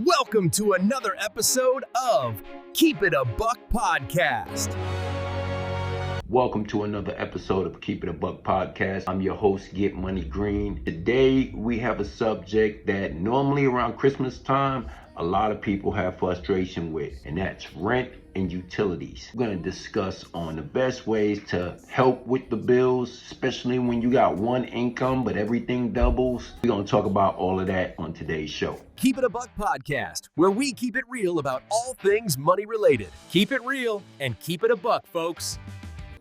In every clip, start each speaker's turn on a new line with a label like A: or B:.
A: Welcome to another episode of Keep It a Buck Podcast.
B: Welcome to another episode of Keep It a Buck Podcast. I'm your host, Get Money Green. Today, we have a subject that normally around Christmas time, a lot of people have frustration with, and that's rent and utilities. We're going to discuss on the best ways to help with the bills, especially when you got one income, but everything doubles. We're going to talk about all of that on today's show.
A: Keep It a Buck Podcast, where we keep it real about all things money related. Keep it real and keep it a buck, folks.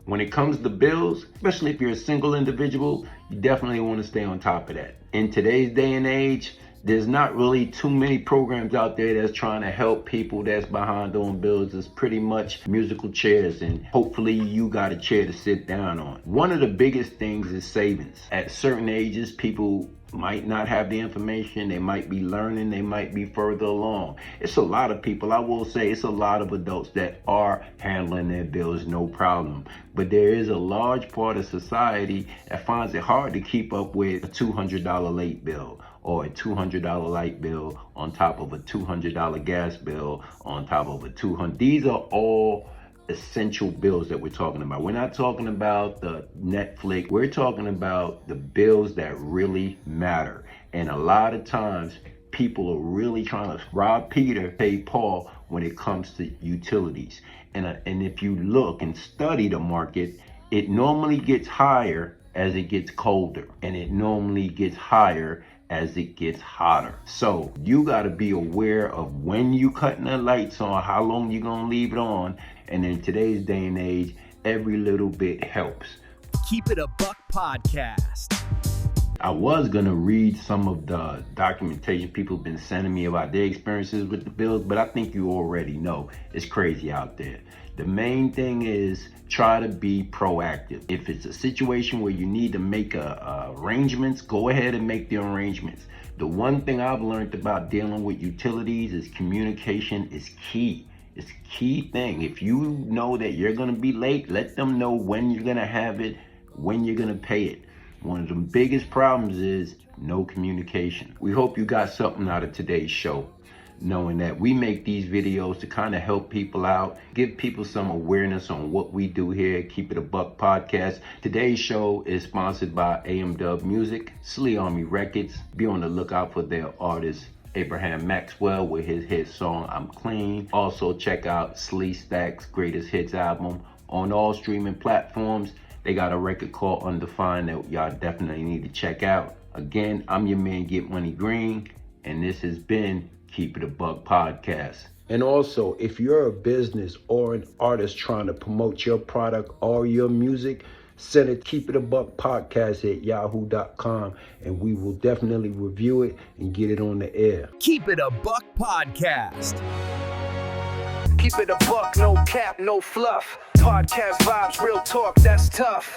B: When it comes to bills, especially if you're a single individual, you definitely want to stay on top of that. In today's day and age, there's not really too many programs out there that's trying to help people that's behind on bills. It's pretty much musical chairs, and hopefully you got a chair to sit down on. One of the biggest things is savings. At certain ages, people might not have the information. They might be learning. They might be further along. It's a lot of people. I will say it's a lot of adults that are handling their bills no problem. But there is a large part of society that finds it hard to keep up with a $200 late bill, or a $200 light bill on top of a $200 gas bill on top of a $200. These are all essential bills that we're talking about. We're not talking about the Netflix. We're talking about the bills that really matter. And a lot of times people are really trying to rob Peter, pay Paul when it comes to utilities. And if you look and study the market, it normally gets higher as it gets colder, and it normally gets higher as it gets hotter. So you got to be aware of when you cutting the lights on, how long you gonna leave it on. And in today's day and age, every little bit helps.
A: Keep It a Buck Podcast.
B: I was gonna read some of the documentation people have been sending me about their experiences with the bills, but I think you already know it's crazy out there. The main thing is try to be proactive. If it's a situation where you need to make arrangements, go ahead and make the arrangements. The one thing I've learned about dealing with utilities is communication is key. It's a key thing. If you know that you're gonna be late, let them know when you're gonna have it, when you're gonna pay it. One of the biggest problems is no communication. We hope you got something out of today's show, knowing that we make these videos to kind of help people out, give people some awareness on what we do here at Keep It a Buck Podcast. Today's show is sponsored by AMW Music, Slee Army Records. Be on the lookout for their artist Abraham Maxwell with his hit song I'm Clean. Also check out Slee Stack's Greatest Hits album on all streaming platforms. They got a record called Undefined that y'all definitely need to check out. Again, I'm your man Get Money Green, and this has been Keep It a Buck Podcast. And also, if you're a business or an artist trying to promote your product or your music, send it Keep It a Buck Podcast at yahoo.com, and we will definitely review it and get it on the air.
A: Keep It a Buck Podcast.
C: Keep it a buck, no cap, no fluff. Podcast vibes, real talk, that's tough.